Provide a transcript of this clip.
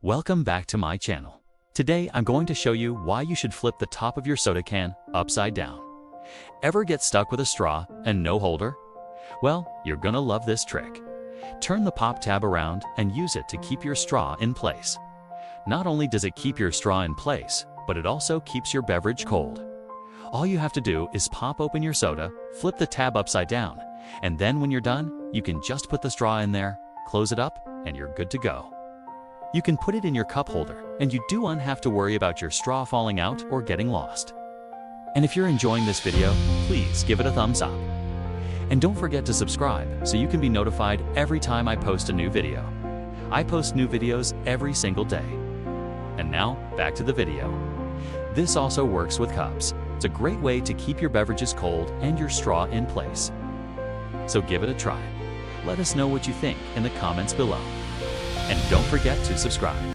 Welcome back to my channel. Today I'm going to show you why you should flip the top of your soda can upside down. Ever get stuck with a straw and no holder? Well, you're gonna love this trick. Turn the pop tab around and use it to keep your straw in place. Not only does it keep your straw in place, but it also keeps your beverage cold. All you have to do is pop open your soda, flip the tab upside down, and then when you're done, you can just put the straw in there, close it up, and you're good to go. You can put it in your cup holder, and you don't have to worry about your straw falling out or getting lost. And if you're enjoying this video, please give it a thumbs up. And don't forget to subscribe so you can be notified every time I post a new video. I post new videos every single day. And now, back to the video. This also works with cups. It's a great way to keep your beverages cold and your straw in place. So give it a try. Let us know what you think in the comments below. And don't forget to subscribe.